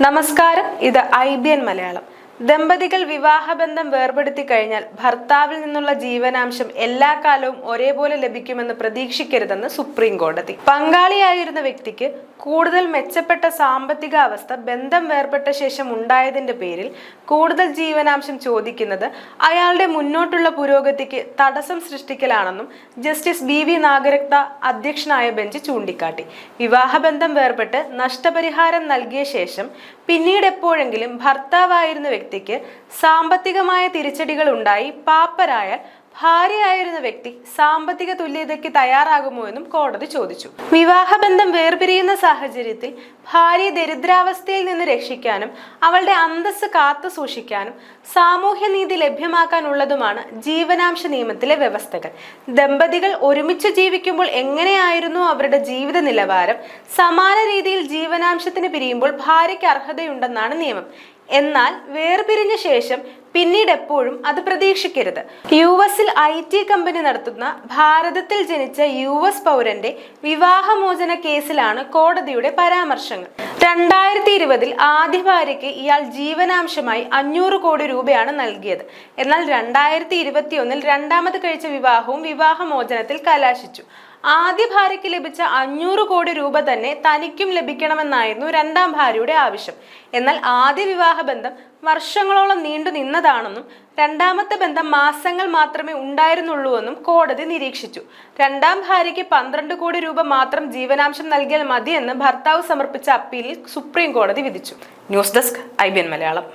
നമസ്കാരം, ഇത് IBN മലയാളം. ദമ്പതികൾ വിവാഹബന്ധം വേർപെടുത്തി കഴിഞ്ഞാൽ ഭർത്താവിൽ നിന്നുള്ള ജീവനാംശം എല്ലാ കാലവും ഒരേപോലെ ലഭിക്കുമെന്ന് പ്രതീക്ഷിക്കരുതെന്ന് സുപ്രീം കോടതി. പങ്കാളിയായിരുന്ന വ്യക്തിക്ക് കൂടുതൽ മെച്ചപ്പെട്ട സാമ്പത്തിക അവസ്ഥ ബന്ധം വേർപെട്ട ശേഷം ഉണ്ടായതിന്റെ പേരിൽ കൂടുതൽ ജീവനാംശം ചോദിക്കുന്നത് അയാളുടെ മുന്നോട്ടുള്ള പുരോഗതിക്ക് തടസ്സം സൃഷ്ടിക്കലാണെന്നും ജസ്റ്റിസ് BV നാഗരത്ന അധ്യക്ഷനായ ബെഞ്ച് ചൂണ്ടിക്കാട്ടി. വിവാഹബന്ധം വേർപെട്ട് നഷ്ടപരിഹാരം നൽകിയ ശേഷം പിന്നീട് എപ്പോഴെങ്കിലും ഭർത്താവായിരുന്ന വ്യക്തിക്ക് സാമ്പത്തികമായ തിരിച്ചടികൾ ഉണ്ടായി പാപ്പരായാൽ ഭാര്യയായിരുന്ന വ്യക്തി സാമ്പത്തിക തുല്യതയ്ക്ക് തയ്യാറാകുമോ എന്നും കോടതി ചോദിച്ചു. വിവാഹബന്ധം വേർപിരിയുന്ന സാഹചര്യത്തിൽ ഭാര്യയെ ദരിദ്രാവസ്ഥയിൽ നിന്ന് രക്ഷിക്കാനും അവളുടെ അന്തസ്സ് കാത്തു സൂക്ഷിക്കാനും സാമൂഹ്യനീതി ലഭ്യമാക്കാനുള്ളതുമാണ് ജീവനാംശ നിയമത്തിലെ വ്യവസ്ഥകൾ. ദമ്പതികൾ ഒരുമിച്ച് ജീവിക്കുമ്പോൾ എങ്ങനെയായിരുന്നു അവരുടെ ജീവിത നിലവാരം, സമാന രീതിയിൽ ജീവനാംശത്തിന് പിരിയുമ്പോൾ ഭാര്യയ്ക്ക് അർഹതയുണ്ടെന്നാണ് നിയമം. എന്നാൽ വേർപിരിഞ്ഞ ശേഷം പിന്നീട് എപ്പോഴും അത് പ്രതീക്ഷിക്കരുത്. US IT കമ്പനി നടത്തുന്ന ഭാരതത്തിൽ ജനിച്ച US പൗരന്റെ വിവാഹമോചന കേസിലാണ് കോടതിയുടെ പരാമർശങ്ങൾ. 2020 ആദ്യ ഭാര്യയ്ക്ക് ഇയാൾ ജീവനാംശമായി 500 കോടി രൂപയാണ് നൽകിയത്. എന്നാൽ 2021 രണ്ടാമത് കഴിച്ച വിവാഹവും വിവാഹമോചനത്തിൽ കലാശിച്ചു. ആദ്യ ഭാര്യയ്ക്ക് ലഭിച്ച 500 കോടി രൂപ തന്നെ തനിക്കും ലഭിക്കണമെന്നായിരുന്നു രണ്ടാം ഭാര്യയുടെ ആവശ്യം. എന്നാൽ ആദ്യ വിവാഹബന്ധം വർഷങ്ങളോളം നീണ്ടു നിന്നതാണെന്നും രണ്ടാമത്തെ ബന്ധം മാസങ്ങൾ മാത്രമേ ഉണ്ടായിരുന്നുള്ളൂവെന്നും കോടതി നിരീക്ഷിച്ചു. രണ്ടാം ഭാര്യയ്ക്ക് 12 കോടി രൂപ മാത്രം ജീവനാംശം നൽകിയാൽ മതിയെന്ന് ഭർത്താവ് സമർപ്പിച്ച അപ്പീലിൽ സുപ്രീം കോടതി വിധിച്ചു. News desk IBN Malayalam.